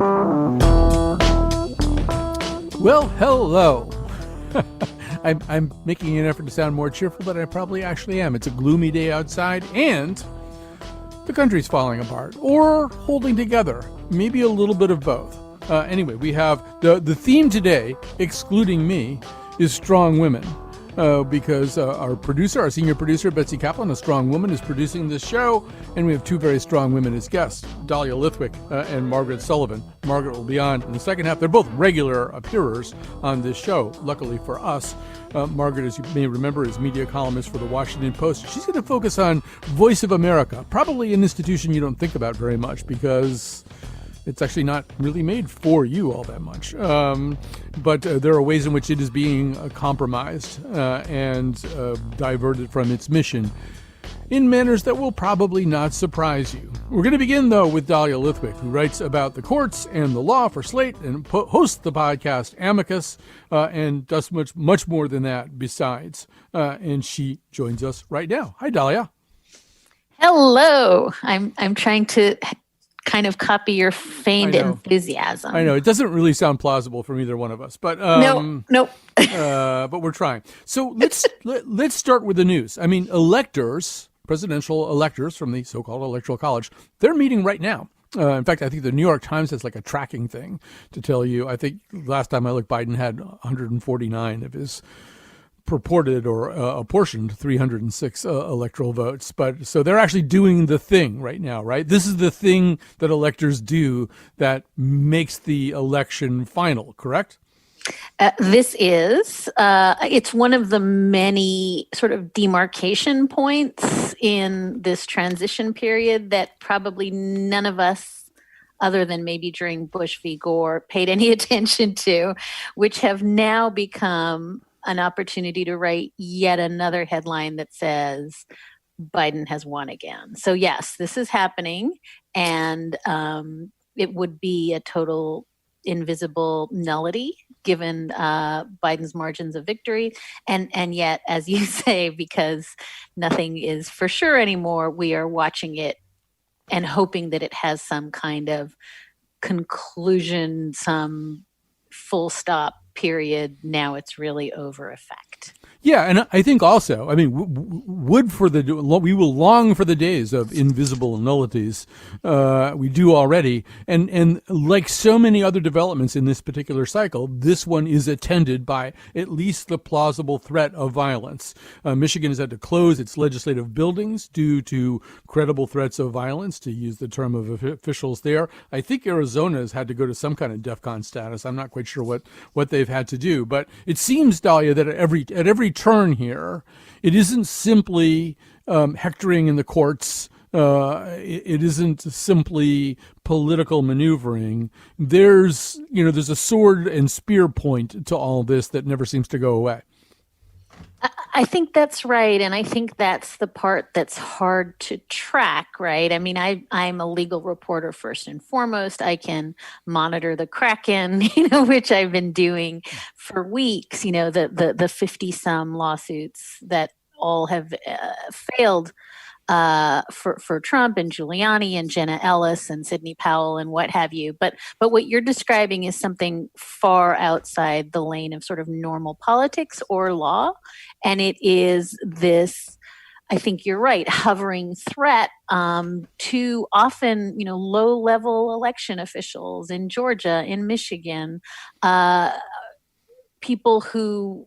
Well, hello. I'm making an effort to sound more cheerful than I probably actually am. It's a gloomy day outside, and the country's falling apart or holding together. Maybe a little bit of both. Anyway, we have the theme today, excluding me, is strong women. Because our senior producer, Betsy Kaplan, a strong woman, is producing this show, and we have two very strong women as guests, Dahlia Lithwick and Margaret Sullivan. Margaret will be on in the second half. They're both regular appearers on this show, luckily for us. Margaret, as you may remember, is media columnist for the Washington Post. She's going to focus on Voice of America, probably an institution you don't think about very much because it's actually not really made for you all that much. But there are ways in which it is being compromised and diverted from its mission in manners that will probably not surprise you. We're going to begin, though, with Dahlia Lithwick, who writes about the courts and the law for Slate and hosts the podcast Amicus and does much more than that besides. And she joins us right now. Hi, Dahlia. Hello. I'm trying to kind of copy your feigned enthusiasm. I know it doesn't really sound plausible from either one of us, but nope. But we're trying. So let's start with the news. I mean, presidential electors from the so-called Electoral College, they're meeting right now. In fact, I think the New York Times has like a tracking thing to tell you. I think last time I looked, Biden had 149 of his purported or apportioned 306 electoral votes. But so they're actually doing the thing right now, right? This is the thing that electors do that makes the election final, correct? This is, it's one of the many sort of demarcation points in this transition period that probably none of us, other than maybe during Bush v. Gore, paid any attention to, which have now become an opportunity to write yet another headline that says Biden has won again. So yes, this is happening, and it would be a total invisible nullity given Biden's margins of victory. And yet, as you say, because nothing is for sure anymore, we are watching it and hoping that it has some kind of conclusion, some full stop period, now it's really over effect. Yeah, and I think also, I mean, we will long for the days of invisible nullities. We do already, and like so many other developments in this particular cycle, this one is attended by at least the plausible threat of violence. Michigan has had to close its legislative buildings due to credible threats of violence, to use the term of officials there. I think Arizona has had to go to some kind of DEFCON status. I'm not quite sure what they've had to do, but it seems, Dahlia, that at every turn here, it isn't simply hectoring in the courts. It isn't simply political maneuvering. There's a sword and spear point to all this that never seems to go away. I think that's right. And I think that's the part that's hard to track, right? I mean, I'm a legal reporter first and foremost. I can monitor the Kraken, which I've been doing for weeks, the 50-some lawsuits that all have failed for Trump and Giuliani and Jenna Ellis and Sidney Powell and what have you. But what you're describing is something far outside the lane of sort of normal politics or law. And it is this, I think you're right, hovering threat to often, low-level election officials in Georgia, in Michigan, people who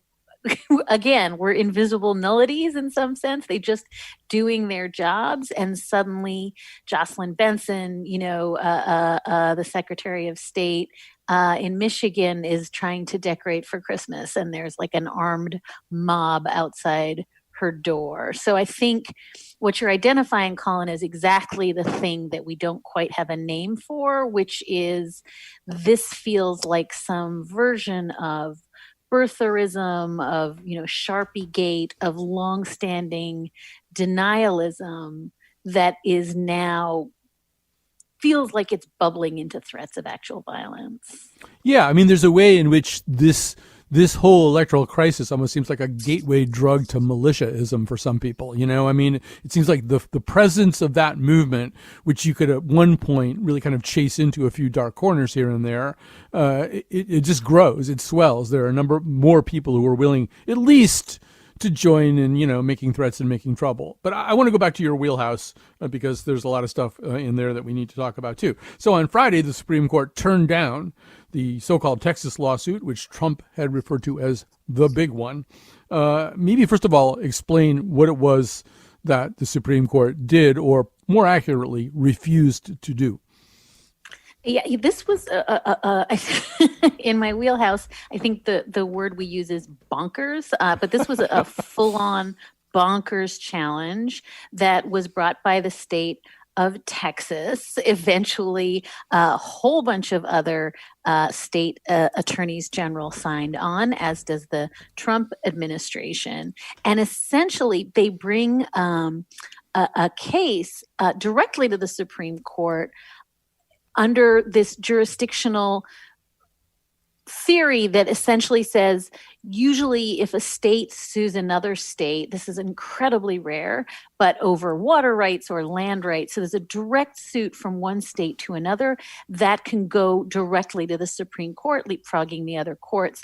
again, were invisible nullities in some sense. They just doing their jobs, and suddenly Jocelyn Benson, the Secretary of State in Michigan, is trying to decorate for Christmas, and there's like an armed mob outside her door. So I think what you're identifying, Colin, is exactly the thing that we don't quite have a name for, which is this feels like some version of birtherism, of Sharpiegate, of longstanding denialism that is now feels like it's bubbling into threats of actual violence. Yeah, I mean, there's a way in which this this whole electoral crisis almost seems like a gateway drug to militiaism for some people. I mean, it seems like the presence of that movement, which you could at one point really kind of chase into a few dark corners here and there, it just grows, it swells. There are a number more people who are willing at least to join in, making threats and making trouble. But I want to go back to your wheelhouse because there's a lot of stuff in there that we need to talk about too. So on Friday, the Supreme Court turned down the so-called Texas lawsuit, which Trump had referred to as the big one. Maybe first of all, explain what it was that the Supreme Court did, or more accurately, refused to do. Yeah, this was in my wheelhouse. I think the word we use is bonkers, but this was a full-on bonkers challenge that was brought by the state of Texas. Eventually, a whole bunch of other state attorneys general signed on, as does the Trump administration. And essentially, they bring a case directly to the Supreme Court under this jurisdictional theory that essentially says, usually if a state sues another state, this is incredibly rare, but over water rights or land rights, so there's a direct suit from one state to another that can go directly to the Supreme Court, leapfrogging the other courts.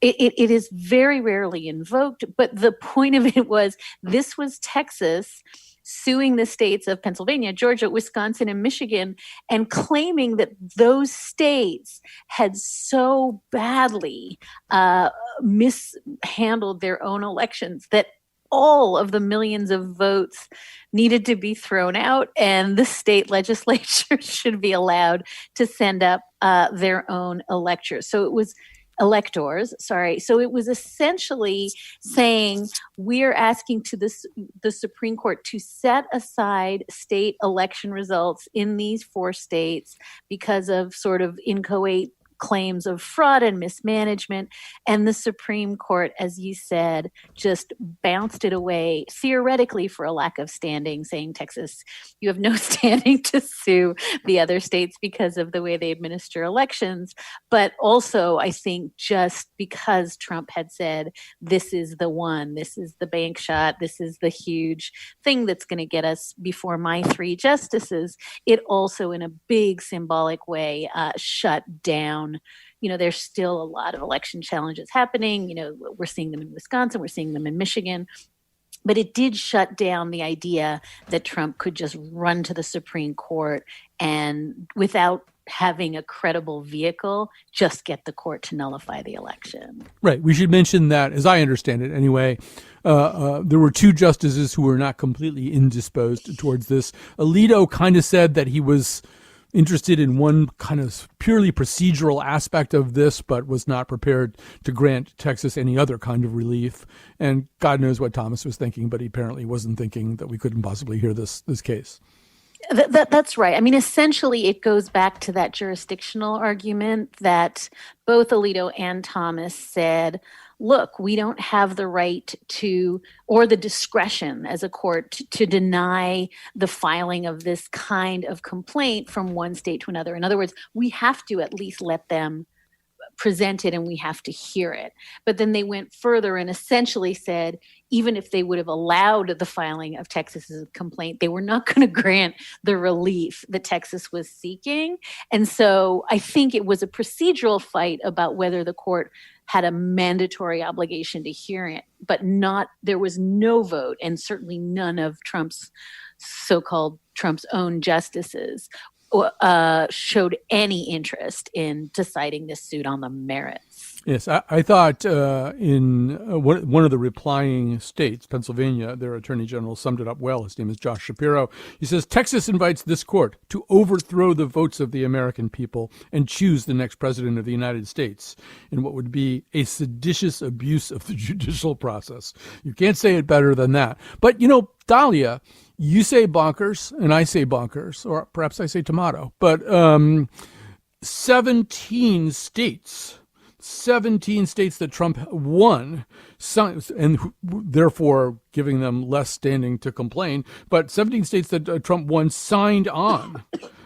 It is very rarely invoked, but the point of it was, this was Texas suing the states of Pennsylvania, Georgia, Wisconsin, and Michigan, and claiming that those states had so badly mishandled their own elections that all of the millions of votes needed to be thrown out, and the state legislature should be allowed to send up their own electors. So it was So it was essentially saying, we're asking to the Supreme Court to set aside state election results in these 4 states because of sort of inchoate claims of fraud and mismanagement. And the Supreme Court, as you said, just bounced it away, theoretically for a lack of standing, saying, Texas, you have no standing to sue the other states because of the way they administer elections. But also, I think just because Trump had said, this is the one, this is the bank shot, this is the huge thing that's going to get us before my 3 justices, it also in a big symbolic way shut down. There's still a lot of election challenges happening. We're seeing them in Wisconsin, we're seeing them in Michigan. But it did shut down the idea that Trump could just run to the Supreme Court and, without having a credible vehicle, just get the court to nullify the election. Right. We should mention that, as I understand it anyway, there were 2 justices who were not completely indisposed towards this. Alito kind of said that he was interested in one kind of purely procedural aspect of this, but was not prepared to grant Texas any other kind of relief. And God knows what Thomas was thinking, but he apparently wasn't thinking that we couldn't possibly hear this case. That's right. I mean, essentially, it goes back to that jurisdictional argument that both Alito and Thomas said, look, we don't have the right to, or the discretion as a court to deny the filing of this kind of complaint from one state to another. In other words, we have to at least let them present it and we have to hear it. But then they went further and essentially said, even if they would have allowed the filing of Texas's complaint, they were not going to grant the relief that Texas was seeking. And so I think it was a procedural fight about whether the court had a mandatory obligation to hear it, but there was no vote, and certainly none of Trump's own justices showed any interest in deciding this suit on the merits. Yes, I thought in one of the replying states, Pennsylvania, their attorney general summed it up well. His name is Josh Shapiro. He says, Texas invites this court to overthrow the votes of the American people and choose the next president of the United States in what would be a seditious abuse of the judicial process. You can't say it better than that. But, Dahlia, you say bonkers and I say bonkers, or perhaps I say tomato, but 17 states that Trump won, and therefore giving them less standing to complain, but 17 states that Trump won signed on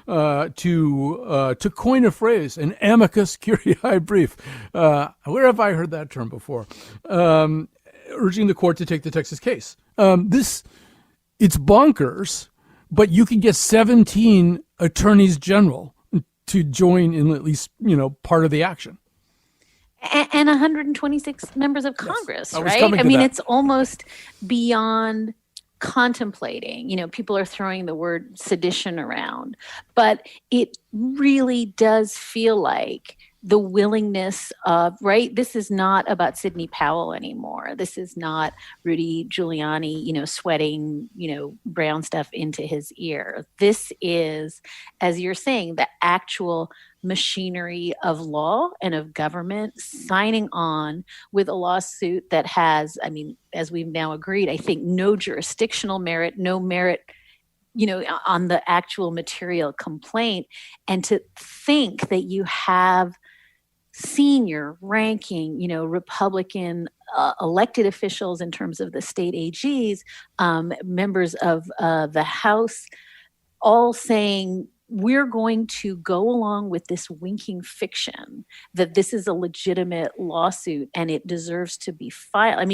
to coin a phrase, an amicus curiae brief. Where have I heard that term before? Urging the court to take the Texas case. It's bonkers, but you can get 17 attorneys general to join in at least, part of the action. And 126 members of Congress, yes. Right? I mean, it's almost beyond contemplating. People are throwing the word sedition around, but it really does feel like the willingness of, right? This is not about Sidney Powell anymore. This is not Rudy Giuliani, sweating, brown stuff into his ear. This is, as you're saying, the actual machinery of law and of government signing on with a lawsuit that has, as we've now agreed, I think no jurisdictional merit, no merit on the actual material complaint. And to think that you have senior ranking, Republican elected officials in terms of the state AGs, members of the House, all saying, we're going to go along with this winking fiction that this is a legitimate lawsuit and it deserves to be filed.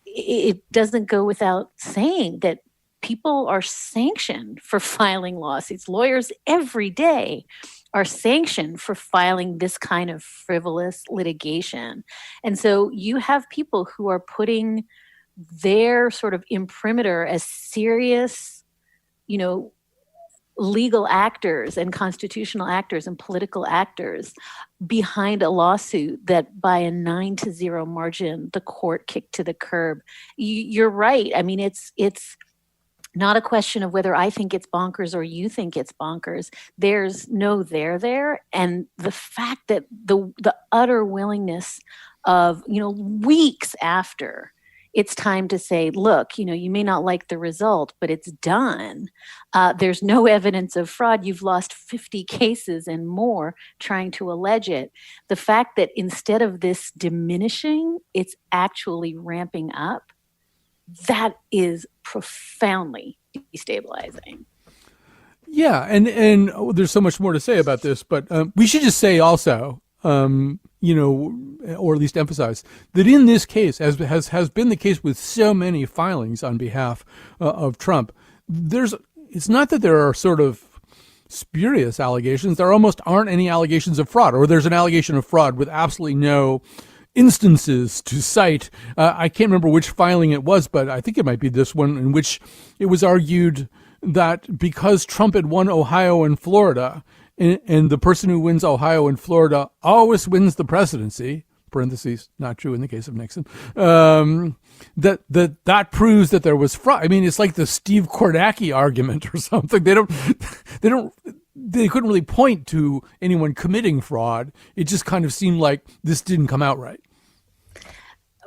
It doesn't go without saying that people are sanctioned for filing lawsuits. Lawyers every day are sanctioned for filing this kind of frivolous litigation. And so you have people who are putting their sort of imprimatur as serious, legal actors and constitutional actors and political actors behind a lawsuit that by a 9-0 margin, the court kicked to the curb. You're right. It's not a question of whether I think it's bonkers or you think it's bonkers. There's no there there. And the fact that the utter willingness of, weeks after it's time to say, look, you may not like the result, but it's done. There's no evidence of fraud. You've lost 50 cases and more trying to allege it. The fact that instead of this diminishing, it's actually ramping up, that is profoundly destabilizing. Yeah, and there's so much more to say about this, but we should just say also, or at least emphasize that in this case, as has been the case with so many filings on behalf of Trump, it's not that there are sort of spurious allegations. There almost aren't any allegations of fraud, or there's an allegation of fraud with absolutely no instances to cite. I can't remember which filing it was, but I think it might be this one, in which it was argued that because Trump had won Ohio and Florida, and the person who wins Ohio and Florida always wins the presidency, parentheses, not true in the case of Nixon, that proves that there was fraud. It's like the Steve Kornacki argument or something. They couldn't really point to anyone committing fraud. It just kind of seemed like this didn't come out right.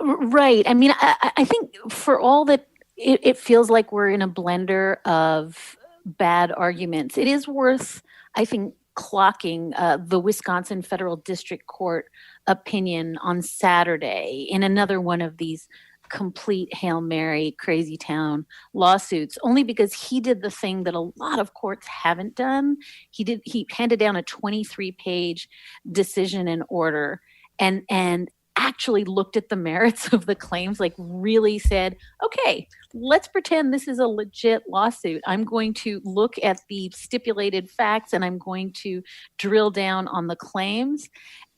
Right. I think for all that it feels like we're in a blender of bad arguments, it is worth, I think, clocking the Wisconsin Federal District Court opinion on Saturday in another one of these complete Hail Mary, crazy town lawsuits, only because he did the thing that a lot of courts haven't done. He handed down a 23-page decision and order and actually looked at the merits of the claims, like really said, okay, let's pretend this is a legit lawsuit. I'm going to look at the stipulated facts and I'm going to drill down on the claims.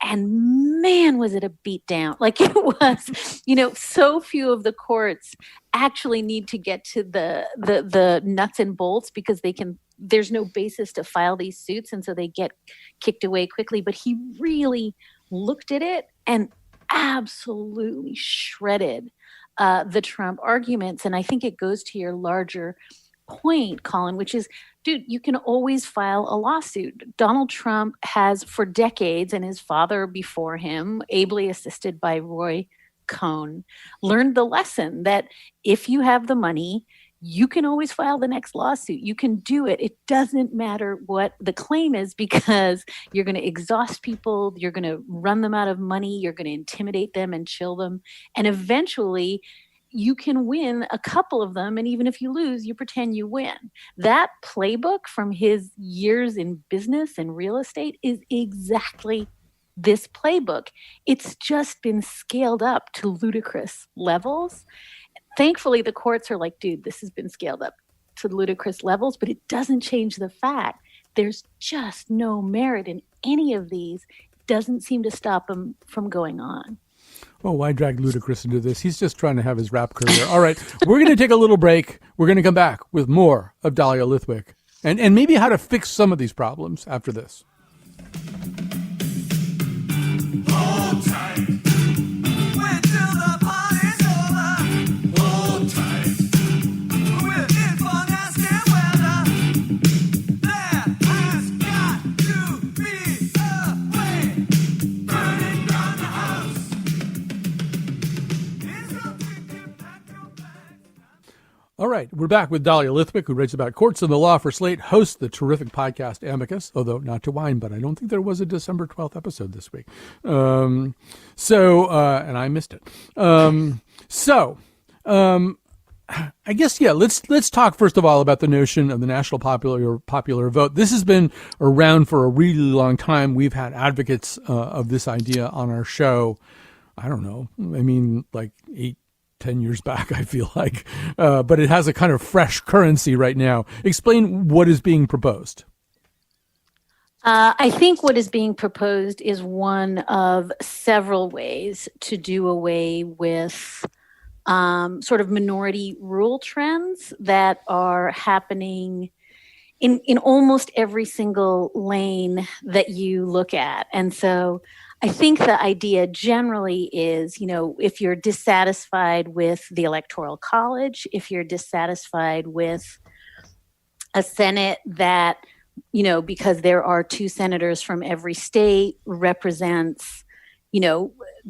And man, was it a beatdown. Like it was, so few of the courts actually need to get to the nuts and bolts because there's no basis to file these suits. And so they get kicked away quickly. But he really looked at it and absolutely shredded the Trump arguments. And I think it goes to your larger point, Colin, which is, dude, you can always file a lawsuit. Donald Trump has for decades, and his father before him, ably assisted by Roy Cohn, learned the lesson that if you have the money, you can always file the next lawsuit. You can do it. It doesn't matter what the claim is because you're going to exhaust people. You're going to run them out of money. You're going to intimidate them and chill them. And eventually, you can win a couple of them, and even if you lose, you pretend you win. That playbook from his years in business and real estate is exactly this playbook. It's just been scaled up to ludicrous levels. Thankfully, the courts are like, dude, this has been scaled up to ludicrous levels, but it doesn't change the fact there's just no merit in any of these. It doesn't seem to stop him from going on. Well, why drag Ludacris into this? He's just trying to have his rap career. All right, we're going to take a little break. We're going to come back with more of Dahlia Lithwick and maybe how to fix some of these problems after this. Hold tight. Wait till the party's over. Hold tight. We're in for nasty weather. There has got to be a way. Burning down the house. All right, we're back with Dahlia Lithwick, who writes about courts and the law for Slate, hosts the terrific podcast Amicus, although not to whine, but I don't think there was a December 12th episode this week. And I missed it. I guess, yeah, let's talk first of all about the notion of the national popular vote. This has been around for a really long time. We've had advocates of this idea on our show. I don't know. I mean, like 10 years back, I feel like. But it has a kind of fresh currency right now. Explain what is being proposed. I think what is being proposed is one of several ways to do away with sort of minority rule trends that are happening in almost every single lane that you look at. And so I think the idea generally is, if you're dissatisfied with the Electoral College, if you're dissatisfied with a Senate that, because there are 2 senators from every state represents,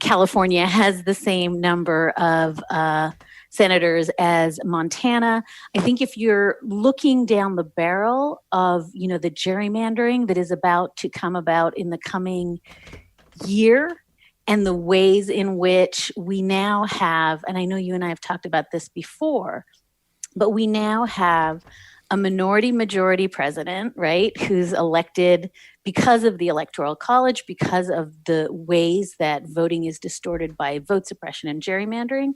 California has the same number of senators as Montana. I think if you're looking down the barrel of, the gerrymandering that is about to come about in the coming year and the ways in which we now have, and I know you and I have talked about this before, but we now have a majority president, right, who's elected because of the Electoral College, because of the ways that voting is distorted by vote suppression and gerrymandering.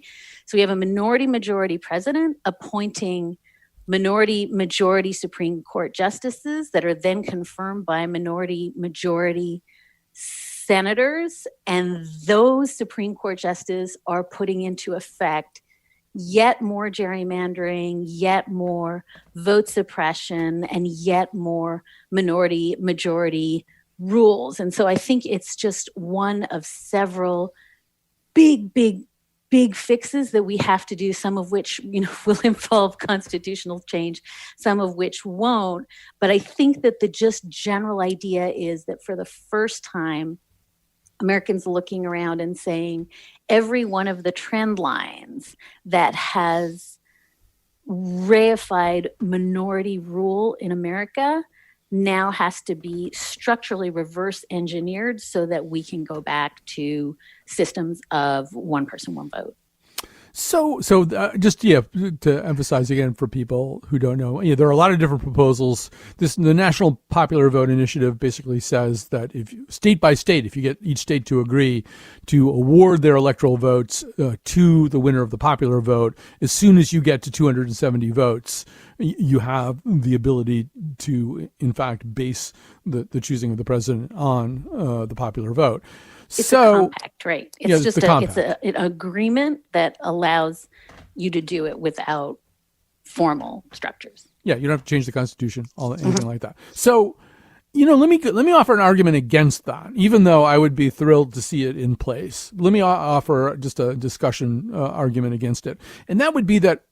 So we have a majority president appointing majority Supreme Court justices that are then confirmed by majority senators, and those Supreme Court justices are putting into effect yet more gerrymandering, yet more vote suppression, and yet more majority rules. And so I think it's just one of several big fixes that we have to do, some of which will involve constitutional change, some of which won't. But I think that the just general idea is that for the first time, Americans looking around and saying every one of the trend lines that has reified minority rule in America now has to be structurally reverse engineered so that we can go back to systems of one person, one vote. So to emphasize again for people who don't know, there are a lot of different proposals. The National Popular Vote Initiative basically says that if state by state, if you get each state to agree to award their electoral votes to the winner of the popular vote, as soon as you get to 270 votes, you have the ability to, in fact, base the choosing of the president on the popular vote. It's a compact, right? It's just an agreement that allows you to do it without formal structures. Yeah, you don't have to change the Constitution, anything like that. So, let me offer an argument against that, even though I would be thrilled to see it in place. Let me offer just a discussion argument against it, and that would be that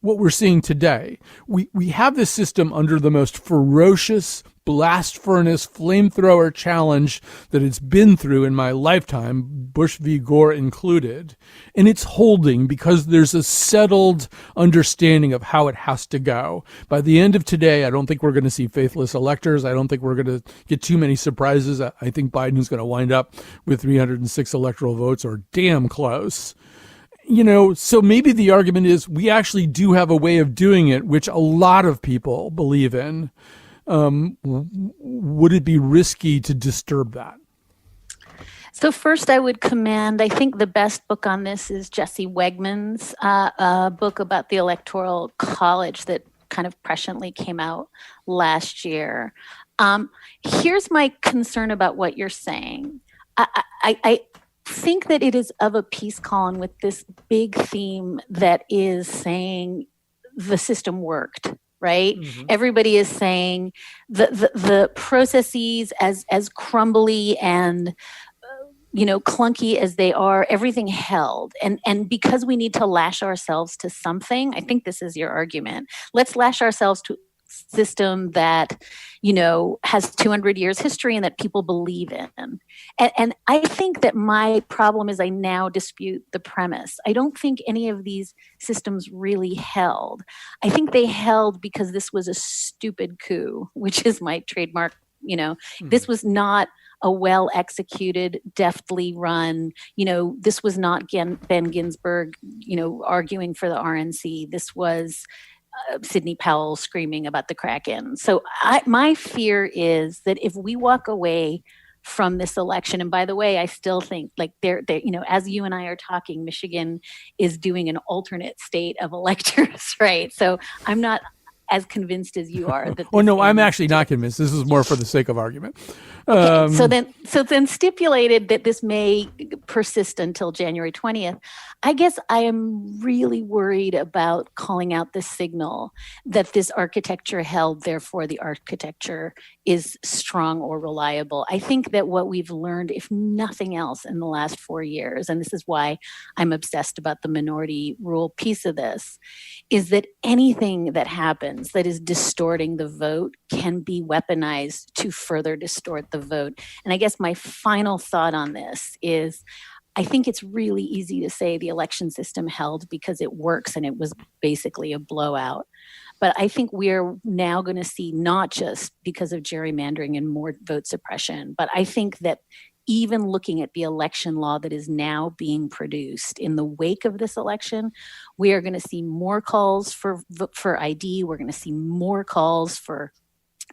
what we're seeing today, we have this system under the most ferocious blast furnace flamethrower challenge that it's been through in my lifetime, Bush v. Gore included. And it's holding because there's a settled understanding of how it has to go. By the end of today, I don't think we're going to see faithless electors. I don't think we're going to get too many surprises. I think Biden's going to wind up with 306 electoral votes or damn close. So maybe the argument is we actually do have a way of doing it, which a lot of people believe in. Would it be risky to disturb that? So first, I would commend, I think the best book on this is Jesse Wegman's book about the Electoral College that kind of presciently came out last year. Here's my concern about what you're saying. I think that it is of a piece, Colin, with this big theme that is saying the system worked. Right? Mm-hmm. Everybody is saying the processes as crumbly and clunky as they are, everything held. And because we need to lash ourselves to something, I think this is your argument. Let's lash ourselves to a system that, has 200 years history and that people believe in. And I think that my problem is I now dispute the premise. I don't think any of these systems really held. I think they held because this was a stupid coup, which is my trademark. This was not a well-executed, deftly run, this was not Ben Ginsburg, arguing for the RNC. This was Sidney Powell screaming about the Kraken. So my fear is that if we walk away from this election, and by the way, I still think like they're as you and I are talking, Michigan is doing an alternate state of electors, right? So I'm not as convinced as you are. Oh no, I'm actually not convinced. This is more for the sake of argument. Okay, so then stipulated that this may persist until January 20th. I guess I am really worried about calling out the signal that this architecture held, therefore the architecture is strong or reliable. I think that what we've learned, if nothing else, in the last 4 years, and this is why I'm obsessed about the minority rule piece of this, is that anything that happens that is distorting the vote can be weaponized to further distort the vote. And I guess my final thought on this is I think it's really easy to say the election system held because it works and it was basically a blowout. But I think we're now going to see, not just because of gerrymandering and more vote suppression, but I think that even looking at the election law that is now being produced in the wake of this election, we are going to see more calls for ID. We're going to see more calls for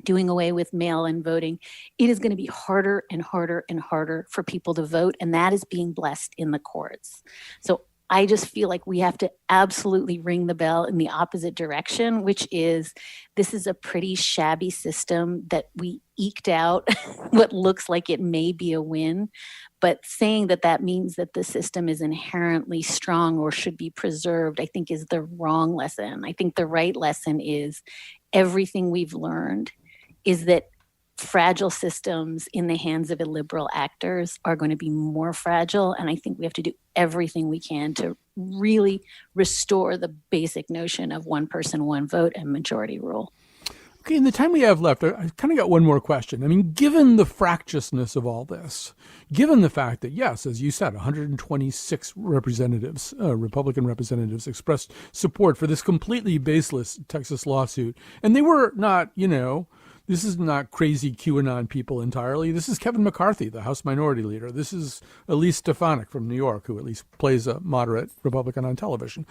doing away with mail-in voting. It is going to be harder and harder and harder for people to vote, and that is being blessed in the courts. So I just feel like we have to absolutely ring the bell in the opposite direction, which is this is a pretty shabby system that we eked out what looks like it may be a win. But saying that means that the system is inherently strong or should be preserved, I think is the wrong lesson. I think the right lesson is everything we've learned is that fragile systems in the hands of illiberal actors are going to be more fragile. And I think we have to do everything we can to really restore the basic notion of one person, one vote and majority rule. Okay, in the time we have left, I kind of got one more question. I mean, given the fractiousness of all this, given the fact that, yes, as you said, 126 representatives, Republican representatives expressed support for this completely baseless Texas lawsuit, and they were not, this is not crazy QAnon people entirely. This is Kevin McCarthy, the House Minority Leader. This is Elise Stefanik from New York, who at least plays a moderate Republican on television.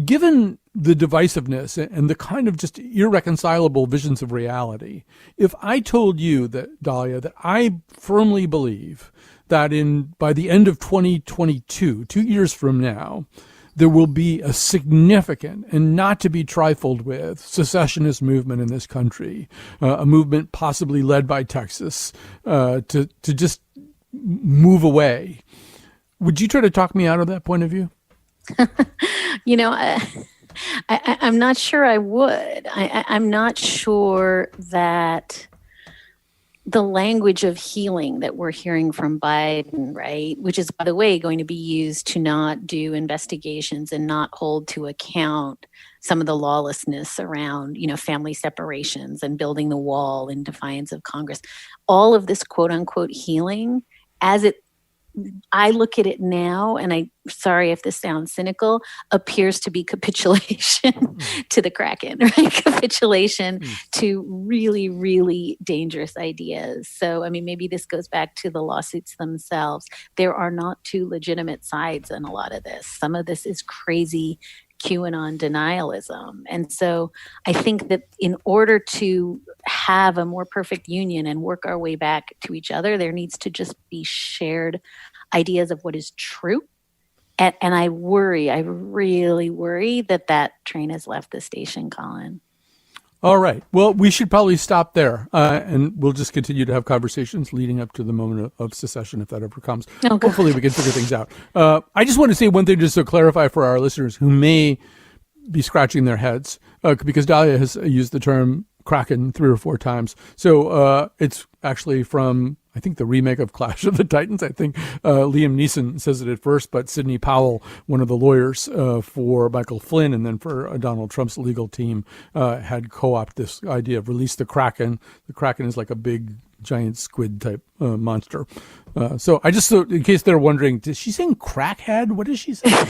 Given the divisiveness and the kind of just irreconcilable visions of reality, if I told you that, Dahlia, that I firmly believe that by the end of 2022, 2 years from now, there will be a significant and not to be trifled with secessionist movement in this country, a movement possibly led by Texas, to just move away. Would you try to talk me out of that point of view? I'm not sure I would. I'm not sure that the language of healing that we're hearing from Biden, right, which is, by the way, going to be used to not do investigations and not hold to account some of the lawlessness around, family separations and building the wall in defiance of Congress. All of this quote unquote healing, as it I look at it now, and I'm sorry if this sounds cynical, appears to be capitulation to the Kraken, right? Capitulation to really, really dangerous ideas. So, I mean, maybe this goes back to the lawsuits themselves. There are not two legitimate sides in a lot of this. Some of this is crazy QAnon denialism. And so I think that in order to have a more perfect union and work our way back to each other, there needs to just be shared ideas of what is true. And I really worry that train has left the station, Colin. All right. Well, we should probably stop there, and we'll just continue to have conversations leading up to the moment of secession, if that ever comes. Oh, God. Hopefully we can figure things out. I just want to say one thing just to clarify for our listeners who may be scratching their heads, because Dahlia has used the term Kraken 3 or 4 times. So it's actually from, I think, the remake of Clash of the Titans. I think Liam Neeson says it at first, but Sidney Powell, one of the lawyers for Michael Flynn and then for Donald Trump's legal team, had co-opted this idea of release the Kraken. The Kraken is like a big, giant squid type monster. So I just, in case they're wondering, is she saying crackhead? What is she saying?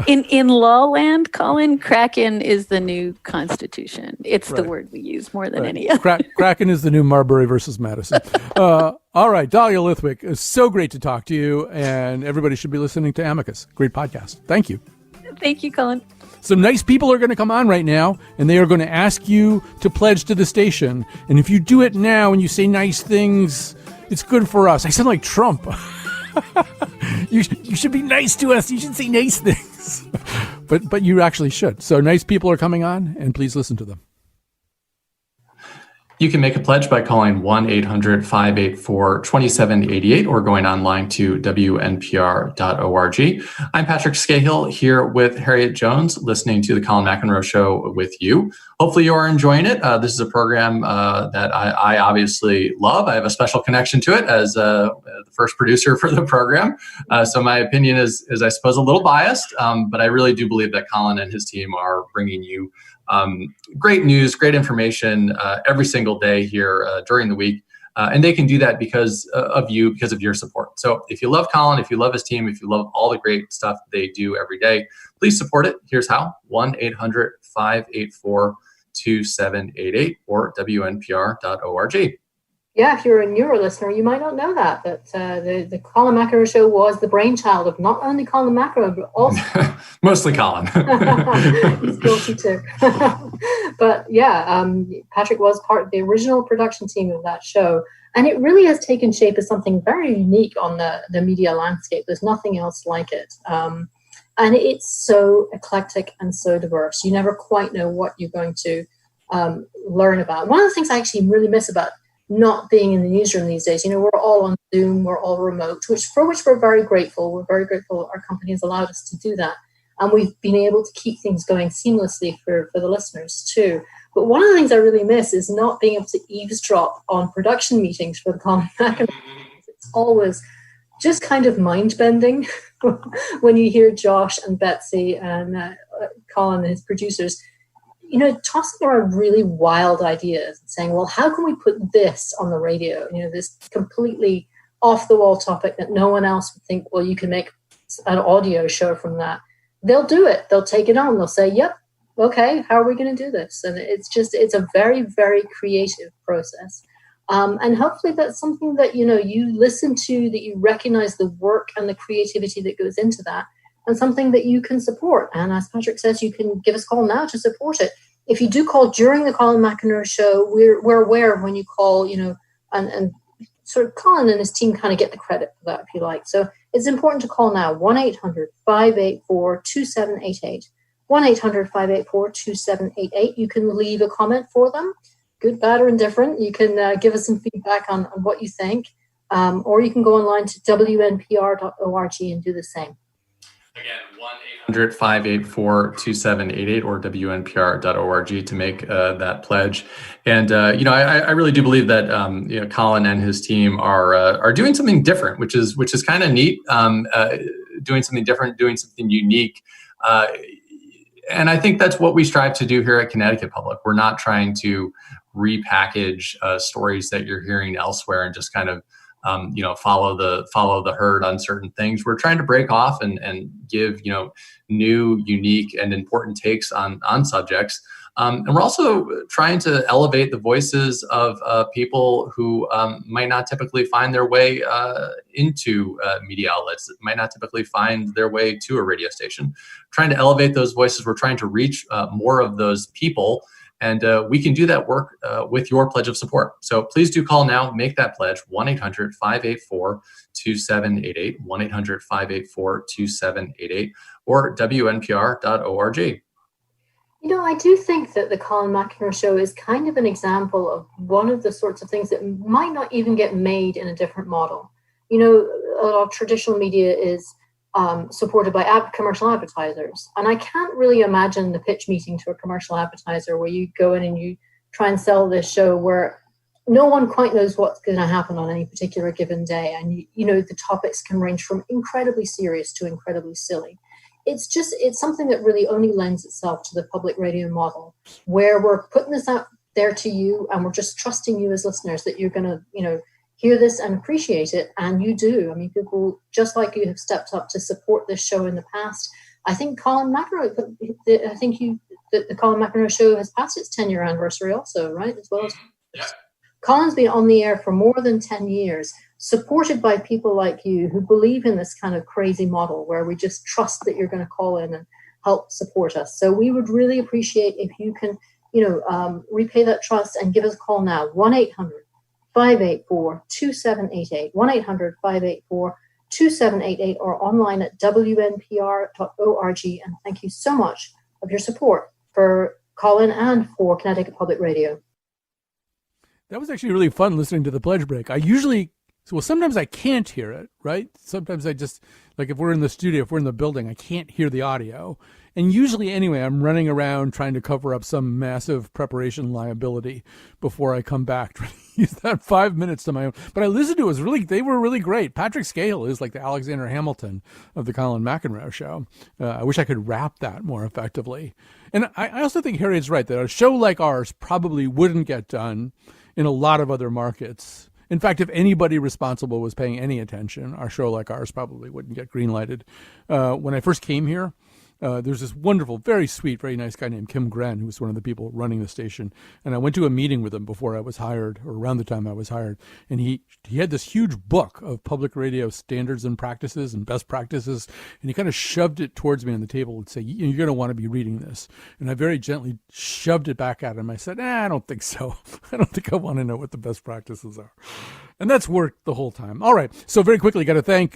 In law land, Colin, Kraken is the new Constitution. It's the Right. word we use more than any other. Kraken is the new Marbury versus Madison. All right, Dahlia Lithwick, it's so great to talk to you, and everybody should be listening to Amicus. Great podcast. Thank you. Thank you, Colin. Some nice people are going to come on right now, and they are going to ask you to pledge to the station. And if you do it now and you say nice things, it's good for us. I sound like Trump. You should be nice to us. You should say nice things. But you actually should. So nice people are coming on, and please listen to them. You can make a pledge by calling 1-800-584-2788 or going online to wnpr.org. I'm Patrick Scahill here with Harriet Jones, listening to the Colin McEnroe Show with you. Hopefully you are enjoying it. This is a program that I obviously love. I have a special connection to it as the first producer for the program. So my opinion is I suppose, a little biased, but I really do believe that Colin and his team are bringing you great news, great information every single day here during the week. And they can do that because of you, because of your support. So if you love Colin, if you love his team, if you love all the great stuff they do every day, please support it. Here's how: 1-800-584-2788 or wnpr.org. Yeah, if you're a newer listener, you might not know that the Colin McEnroe Show was the brainchild of not only Colin McEnroe, but also mostly Colin. he's guilty too. But yeah, Patrick was part of the original production team of that show, and it really has taken shape as something very unique on the media landscape. There's nothing else like it, and it's so eclectic and so diverse. You never quite know what you're going to learn about. One of the things I actually really miss about not being in the newsroom these days, we're all on Zoom, we're all remote, for which we're very grateful. We're very grateful our company has allowed us to do that. And we've been able to keep things going seamlessly for the listeners too. But one of the things I really miss is not being able to eavesdrop on production meetings for the Colin McEnroe. It's always just kind of mind-bending when you hear Josh and Betsy and Colin and his producers tossing around really wild ideas and saying, well, how can we put this on the radio? This completely off-the-wall topic that no one else would think, well, you can make an audio show from that. They'll do it. They'll take it on. They'll say, yep, okay, how are we going to do this? And it's a very, very creative process. And hopefully that's something that, you listen to, that you recognize the work and the creativity that goes into that, and something that you can support. And as Patrick says, you can give us a call now to support it. If you do call during the Colin McEnroe Show, we're aware of when you call, and sort of Colin and his team kind of get the credit for that, if you like. So it's important to call now, 1-800-584-2788. 1-800-584-2788. You can leave a comment for them, good, bad, or indifferent. You can give us some feedback on what you think, or you can go online to wnpr.org and do the same. Again, 1-800-584-2788 or wnpr.org to make that pledge. And, I really do believe that, Colin and his team are doing something different, which is kind of neat, doing something different, doing something unique. And I think that's what we strive to do here at Connecticut Public. We're not trying to repackage stories that you're hearing elsewhere and just kind of follow the herd on certain things. We're trying to break off and give, new, unique, and important takes on subjects. And we're also trying to elevate the voices of people who might not typically find their way into media outlets, might not typically find their way to a radio station. Trying to elevate those voices. We're trying to reach more of those people. And we can do that work with your pledge of support. So please do call now, make that pledge, 1-800-584-2788, 1-800-584-2788, or WNPR.org. I do think that the Colin McEnroe Show is kind of an example of one of the sorts of things that might not even get made in a different model. A lot of traditional media is supported by commercial advertisers. And I can't really imagine the pitch meeting to a commercial advertiser where you go in and you try and sell this show where no one quite knows what's going to happen on any particular given day. And, the topics can range from incredibly serious to incredibly silly. It's something that really only lends itself to the public radio model, where we're putting this out there to you and we're just trusting you as listeners that you're going to, hear this and appreciate it. And you do. I mean, people just like you have stepped up to support this show in the past. I think Colin McEnroe, the Colin McEnroe Show has passed its 10-year anniversary also, right? As well as Colin's been on the air for more than 10 years, supported by people like you who believe in this kind of crazy model where we just trust that you're going to call in and help support us. So we would really appreciate if you can, repay that trust and give us a call now, 1-800-584-2788, 1-800-584-2788, or online at WNPR.org. And thank you so much of your support for Colin and for Connecticut Public Radio. That was actually really fun listening to the pledge break. Sometimes I can't hear it, right? Sometimes I just, like if we're in the studio, if we're in the building, I can't hear the audio. And usually anyway, I'm running around trying to cover up some massive preparation liability before I come back, trying to use that 5 minutes to my own. But I listened to it, they were really great. Patrick Scahill is like the Alexander Hamilton of the Colin McEnroe Show. I wish I could rap that more effectively. And I also think Harriet's right that a show like ours probably wouldn't get done in a lot of other markets. In fact, if anybody responsible was paying any attention, our show like ours probably wouldn't get greenlighted. When I first came here, there's this wonderful, very sweet, very nice guy named Kim Gren, who was one of the people running the station. And I went to a meeting with him before I was hired, or around the time I was hired. And he had this huge book of public radio standards and practices and best practices. And he kind of shoved it towards me on the table and said, you're going to want to be reading this. And I very gently shoved it back at him. I said, I don't think so. I don't think I want to know what the best practices are. And that's worked the whole time. All right. So very quickly, got to thank,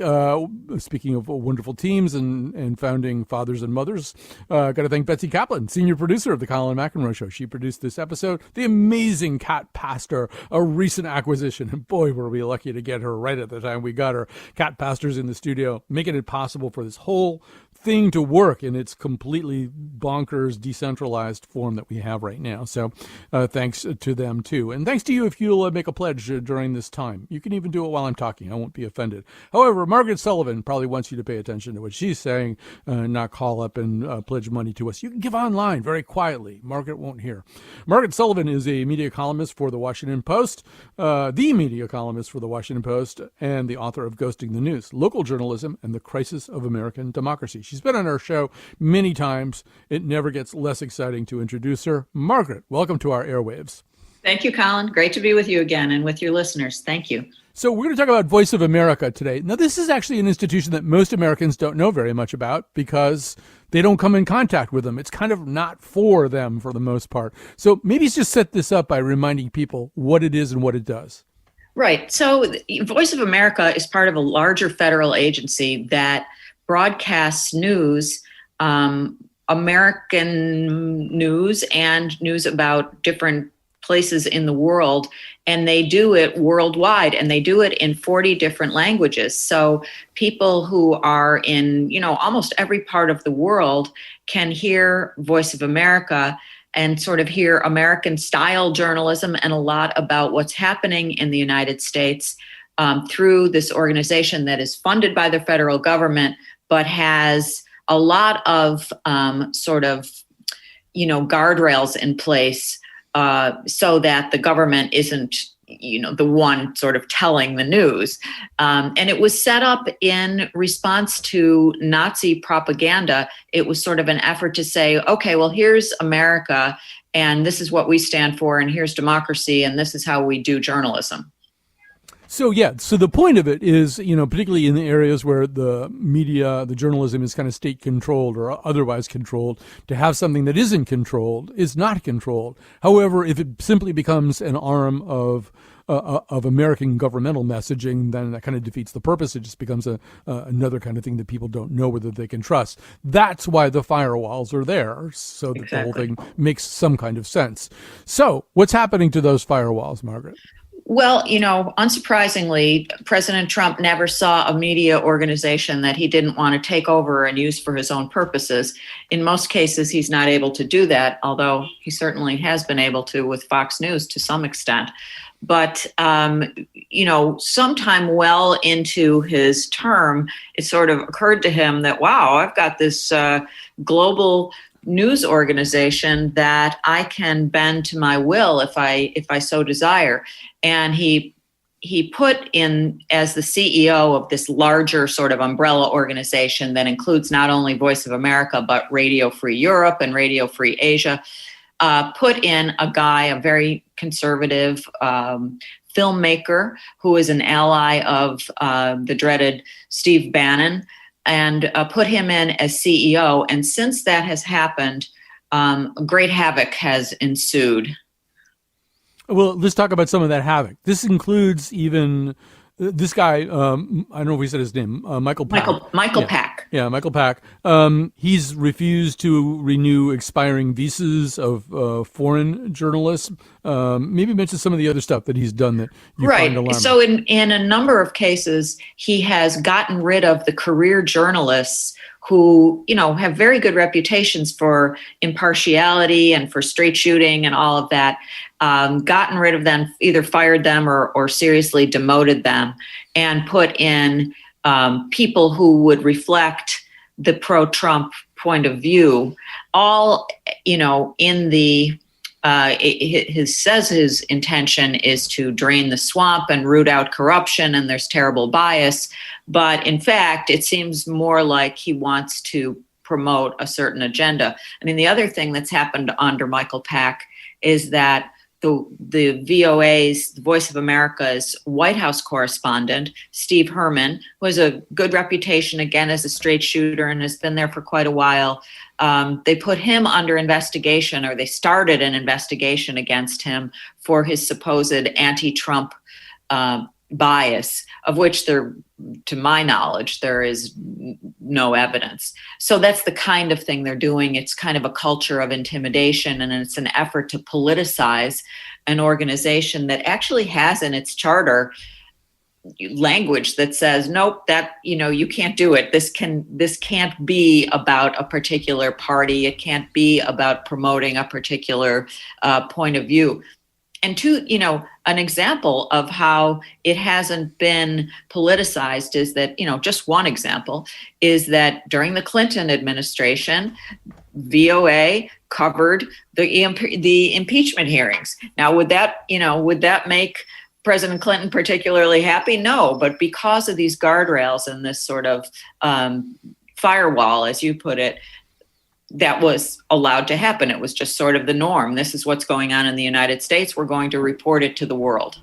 speaking of wonderful teams and founding fathers and mothers, got to thank Betsy Kaplan, senior producer of the Colin McEnroe Show. She produced this episode. The amazing Kat Pastor, a recent acquisition. And boy, were we lucky to get her right at the time we got her. Kat Pastor's in the studio, making it possible for this whole thing to work in its completely bonkers, decentralized form that we have right now. So thanks to them, too. And thanks to you if you'll make a pledge during this time. You can even do it while I'm talking. I won't be offended. However, Margaret Sullivan probably wants you to pay attention to what she's saying, not call up and pledge money to us. You can give online very quietly. Margaret won't hear. Margaret Sullivan is a media columnist for The Washington Post, the media columnist for The Washington Post, and the author of Ghosting the News, Local Journalism and the Crisis of American Democracy. She's been on our show many times. It never gets less exciting to introduce her. Margaret, welcome to our airwaves. Thank you, Colin. Great to be with you again and with your listeners. Thank you. So we're going to talk about Voice of America today. Now, this is actually an institution that most Americans don't know very much about because they don't come in contact with them. It's kind of not for them for the most part. So maybe just set this up by reminding people what it is and what it does. Right. So Voice of America is part of a larger federal agency that broadcasts news, American news and news about different places in the world, and they do it worldwide, and they do it in 40 different languages. So people who are in, almost every part of the world can hear Voice of America and sort of hear American style journalism and a lot about what's happening in the United States through this organization that is funded by the federal government, but has a lot of guardrails in place so that the government isn't the one sort of telling the news. And it was set up in response to Nazi propaganda. It was sort of an effort to say, okay, well, here's America, and this is what we stand for, and here's democracy, and this is how we do journalism. So the point of it is, particularly in the areas where the media, the journalism is kind of state controlled or otherwise controlled, to have something that isn't controlled is not controlled. However, if it simply becomes an arm of American governmental messaging, then that kind of defeats the purpose. It just becomes another kind of thing that people don't know whether they can trust. That's why the firewalls are there, so that the whole thing makes some kind of sense. So what's happening to those firewalls, Margaret? Well, unsurprisingly, President Trump never saw a media organization that he didn't want to take over and use for his own purposes. In most cases, he's not able to do that, although he certainly has been able to with Fox News to some extent. But, sometime well into his term, it sort of occurred to him that, wow, I've got this global news organization that I can bend to my will if I so desire. And he put in as the CEO of this larger sort of umbrella organization that includes not only Voice of America, but Radio Free Europe and Radio Free Asia, put in a guy, a very conservative filmmaker who is an ally of the dreaded Steve Bannon, and put him in as CEO. And since that has happened, great havoc has ensued. Well, let's talk about some of that havoc. This includes even this guy, I don't know if we said his name, Michael Pack. Michael Pack. Yeah, Michael Pack. He's refused to renew expiring visas of foreign journalists. Maybe mention some of the other stuff that he's done that you find alarming. So in a number of cases, he has gotten rid of the career journalists who, have very good reputations for impartiality and for straight shooting and all of that, gotten rid of them, either fired them or seriously demoted them, and put in people who would reflect the pro-Trump point of view, all, in the his intention is to drain the swamp and root out corruption, and there's terrible bias. But in fact, it seems more like he wants to promote a certain agenda. I mean, the other thing that's happened under Michael Pack is that the VOA's, the Voice of America's White House correspondent, Steve Herman, who has a good reputation, again, as a straight shooter and has been there for quite a while, they put him under investigation, or they started an investigation against him for his supposed anti-Trump bias, of which there, to my knowledge, there is no evidence. So that's the kind of thing they're doing. It's kind of a culture of intimidation, and it's an effort to politicize an organization that actually has in its charter language that says, nope, that, you can't do it. This can't be about a particular party. It can't be about promoting a particular point of view. And an example of how it hasn't been politicized is that, just one example is that during the Clinton administration, VOA covered the impeachment hearings. Now, would that make President Clinton particularly happy? No, but because of these guardrails and this sort of firewall, as you put it, that was allowed to happen. It was just sort of the norm. This is what's going on in the United States. We're going to report it to the world.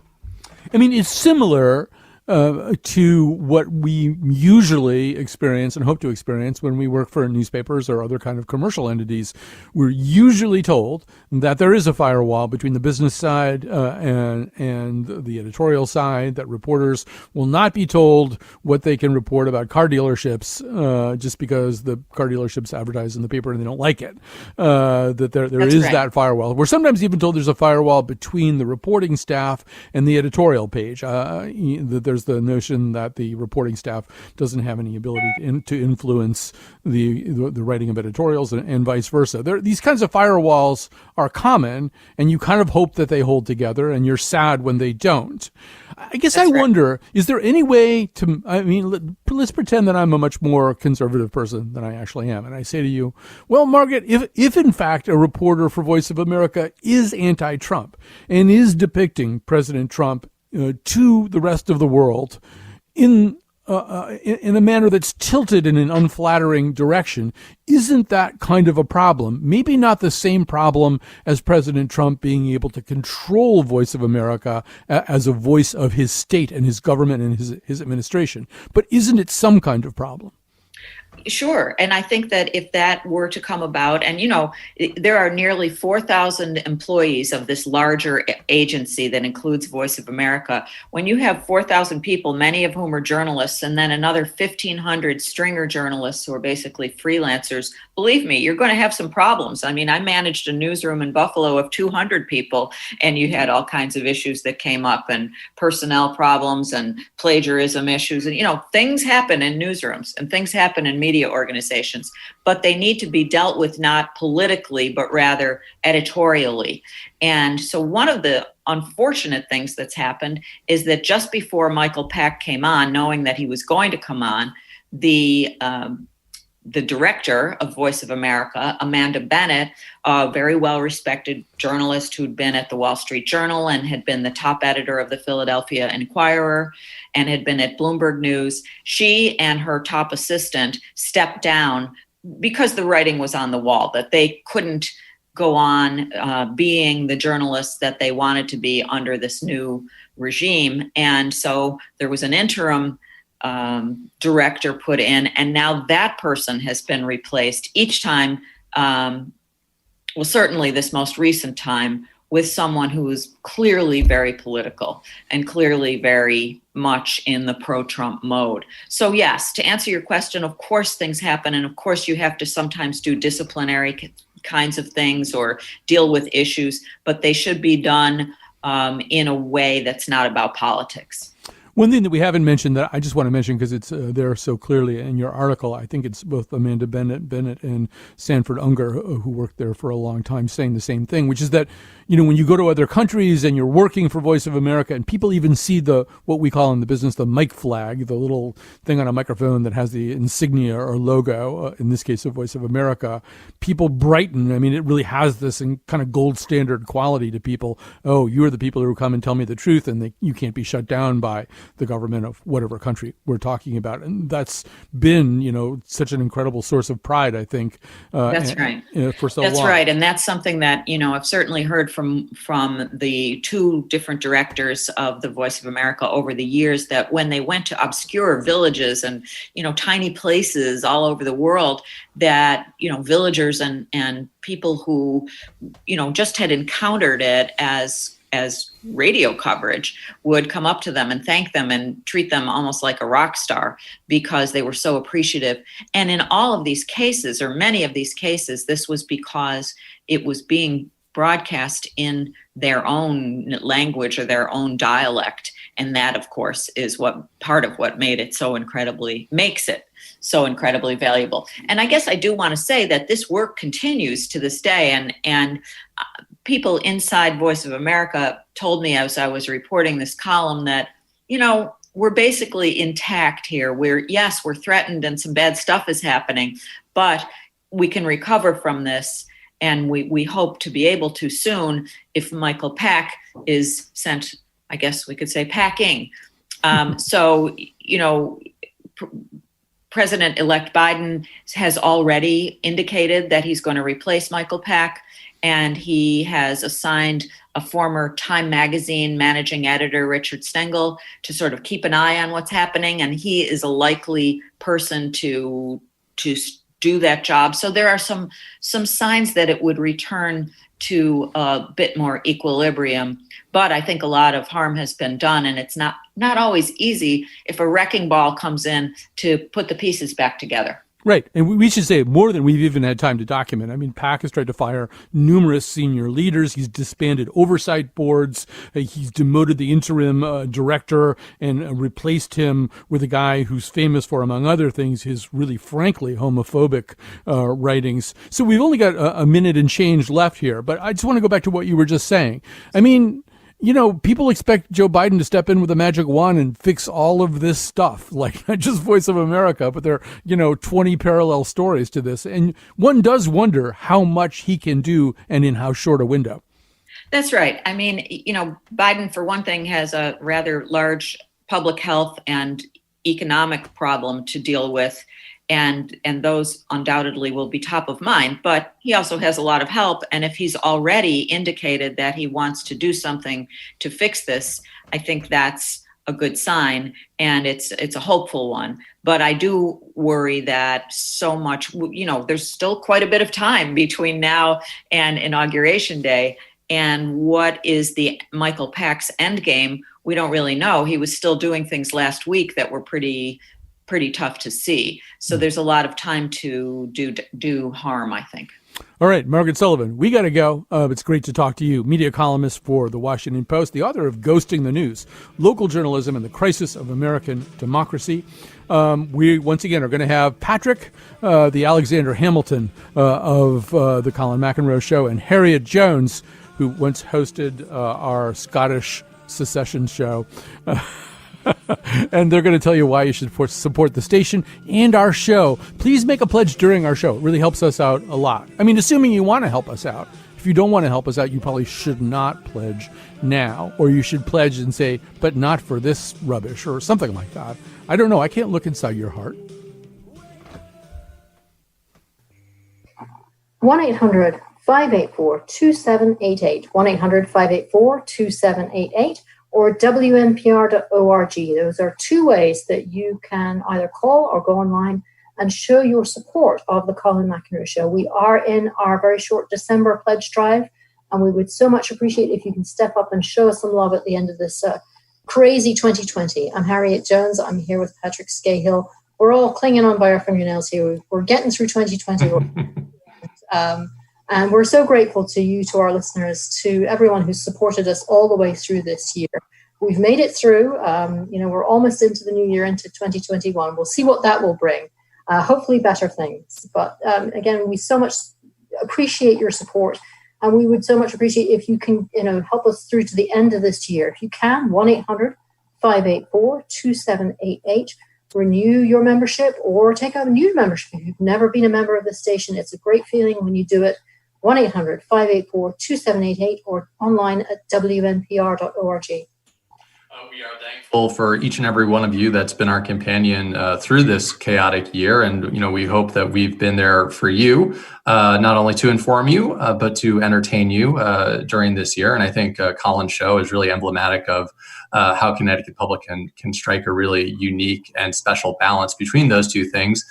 I mean, it's similar to what we usually experience and hope to experience when we work for newspapers or other kind of commercial entities. We're usually told that there is a firewall between the business side and the editorial side, that reporters will not be told what they can report about car dealerships just because the car dealerships advertise in the paper and they don't like it. That there is right. That firewall. We're sometimes even told there's a firewall between the reporting staff and the editorial page, that there's the notion that the reporting staff doesn't have any ability to influence the writing of editorials and vice versa. These kinds of firewalls are common, and you kind of hope that they hold together, and you're sad when they don't. I guess I wonder, is there any way to, I mean, let's pretend that I'm a much more conservative person than I actually am. And I say to you, well, Margaret, if in fact a reporter for Voice of America is anti-Trump and is depicting President Trump to the rest of the world in a manner that's tilted in an unflattering direction, isn't that kind of a problem? Maybe not the same problem as President Trump being able to control Voice of America as a voice of his state and his government and his administration, but isn't it some kind of problem? Sure. And I think that if that were to come about, and, there are nearly 4,000 employees of this larger agency that includes Voice of America. When you have 4,000 people, many of whom are journalists, and then another 1,500 stringer journalists who are basically freelancers, believe me, you're going to have some problems. I mean, I managed a newsroom in Buffalo of 200 people, and you had all kinds of issues that came up, and personnel problems and plagiarism issues. And, things happen in newsrooms and things happen in media organizations, but they need to be dealt with not politically, but rather editorially. And so one of the unfortunate things that's happened is that just before Michael Pack came on, knowing that he was going to come on, the director of Voice of America, Amanda Bennett, a very well-respected journalist who'd been at the Wall Street Journal and had been the top editor of the Philadelphia Inquirer and had been at Bloomberg News, she and her top assistant stepped down because the writing was on the wall, that they couldn't go on being the journalists that they wanted to be under this new regime. And so there was an interim director put in, and now that person has been replaced each time, certainly this most recent time, with someone who is clearly very political and clearly very much in the pro-Trump mode. So yes, to answer your question, of course things happen, and of course you have to sometimes do disciplinary kinds of things or deal with issues, but they should be done in a way that's not about politics. One thing that we haven't mentioned that I just want to mention because it's there so clearly in your article, I think it's both Amanda Bennett and Sanford Unger, who worked there for a long time, saying the same thing, which is that, when you go to other countries and you're working for Voice of America and people even see what we call in the business the mic flag, the little thing on a microphone that has the insignia or logo, in this case of Voice of America, people brighten. I mean, it really has this kind of gold standard quality to people. Oh, you are the people who come and tell me the truth, and you can't be shut down by the government of whatever country we're talking about. And that's been, such an incredible source of pride, I think. That's right. For so long. That's right. And that's something that, I've certainly heard from the two different directors of the Voice of America over the years, that when they went to obscure villages and, tiny places all over the world, that, villagers and people who, just had encountered it as radio coverage would come up to them and thank them and treat them almost like a rock star because they were so appreciative. And in all of these cases, or many of these cases, this was because it was being broadcast in their own language or their own dialect. And that, of course, is part of what makes it so incredibly valuable. And I guess I do want to say that this work continues to this day. And people inside Voice of America told me as I was reporting this column that, we're basically intact here. We're threatened and some bad stuff is happening, but we can recover from this. And we hope to be able to soon if Michael Pack is sent, I guess we could say, packing. President-elect Biden has already indicated that he's going to replace Michael Pack, and he has assigned a former Time Magazine managing editor, Richard Stengel, to sort of keep an eye on what's happening, and he is a likely person to do that job. So there are some signs that it would return to a bit more equilibrium. But I think a lot of harm has been done, and it's not always easy if a wrecking ball comes in to put the pieces back together. Right. And we should say more than we've even had time to document. I mean, PAC has tried to fire numerous senior leaders. He's disbanded oversight boards. He's demoted the interim director and replaced him with a guy who's famous for, among other things, his really frankly homophobic writings. So we've only got a minute and change left here. But I just want to go back to what you were just saying. I mean, you know, people expect Joe Biden to step in with a magic wand and fix all of this stuff, like not just Voice of America, but there are, 20 parallel stories to this. And one does wonder how much he can do and in how short a window. That's right. I mean, Biden, for one thing, has a rather large public health and economic problem to deal with. And those undoubtedly will be top of mind, but he also has a lot of help. And if he's already indicated that he wants to do something to fix this, I think that's a good sign, and it's a hopeful one. But I do worry that so much, there's still quite a bit of time between now and Inauguration Day. And what is the Michael PAC's endgame? We don't really know. He was still doing things last week that were pretty tough to see. So there's a lot of time to do harm, I think. All right, Margaret Sullivan, we got to go. It's great to talk to you, media columnist for The Washington Post, the author of Ghosting the News, Local Journalism and the Crisis of American Democracy. We, once again, are going to have Patrick, the Alexander Hamilton of the Colin McEnroe Show, and Harriet Jones, who once hosted our Scottish secession show. And they're going to tell you why you should support the station and our show. Please make a pledge during our show. It really helps us out a lot. I mean, assuming you want to help us out. If you don't want to help us out, you probably should not pledge now. Or you should pledge and say, but not for this rubbish or something like that. I don't know. I can't look inside your heart. 1-800-584-2788. 1-800-584-2788. Or WNPR.org. Those are two ways that you can either call or go online and show your support of the Colin McEnroe Show. We are in our very short December pledge drive, and we would so much appreciate if you can step up and show us some love at the end of this crazy 2020. I'm Harriet Jones. I'm here with Patrick Scahill. We're all clinging on by our fingernails here. We're getting through 2020. And we're so grateful to you, to our listeners, to everyone who's supported us all the way through this year. We've made it through. We're almost into the new year, into 2021. We'll see what that will bring. Hopefully better things. But again, we so much appreciate your support. And we would so much appreciate if you can, help us through to the end of this year. If you can, 1-800-584-2788. Renew your membership or take out a new membership. If you've never been a member of the station, it's a great feeling when you do it. 1-800-584-2788 or online at WNPR.org. We are thankful for each and every one of you that's been our companion through this chaotic year. And, we hope that we've been there for you, not only to inform you, but to entertain you during this year. And I think Colin's show is really emblematic of how Connecticut Public can strike a really unique and special balance between those two things.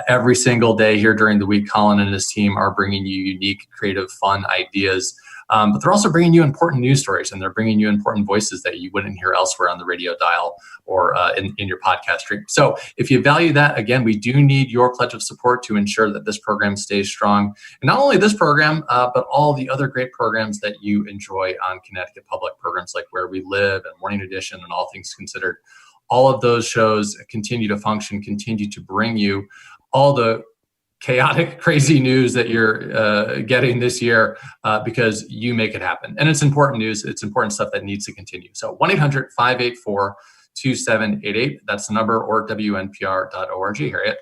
Every single day here during the week, Colin and his team are bringing you unique, creative, fun ideas. But they're also bringing you important news stories, and they're bringing you important voices that you wouldn't hear elsewhere on the radio dial or in your podcast stream. So if you value that, again, we do need your pledge of support to ensure that this program stays strong. And not only this program, but all the other great programs that you enjoy on Connecticut Public, programs like Where We Live and Morning Edition and All Things Considered. All of those shows continue to function, continue to bring you all the chaotic, crazy news that you're getting this year because you make it happen. And it's important news. It's important stuff that needs to continue. So 1-800-584-2788. That's the number, or WNPR.org. Harriet?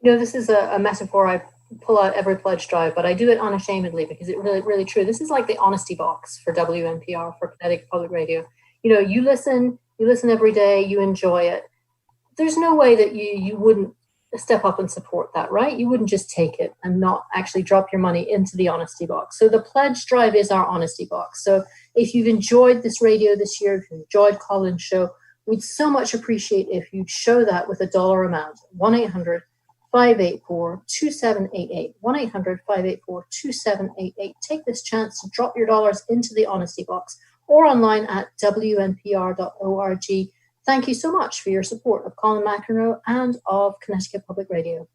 This is a metaphor I pull out every pledge drive, but I do it unashamedly because it's really, really true. This is like the honesty box for WNPR, for Connecticut Public Radio. You listen every day, you enjoy it. There's no way that you wouldn't step up and support that, right? You wouldn't just take it and not actually drop your money into the honesty box. So the pledge drive is our honesty box. So if you've enjoyed this radio this year, if you've enjoyed Colin's show, we'd so much appreciate if you'd show that with a dollar amount. 1-800-584-2788. 1-800-584-2788. Take this chance to drop your dollars into the honesty box or online at WNPR.org. Thank you so much for your support of Colin McEnroe and of Connecticut Public Radio.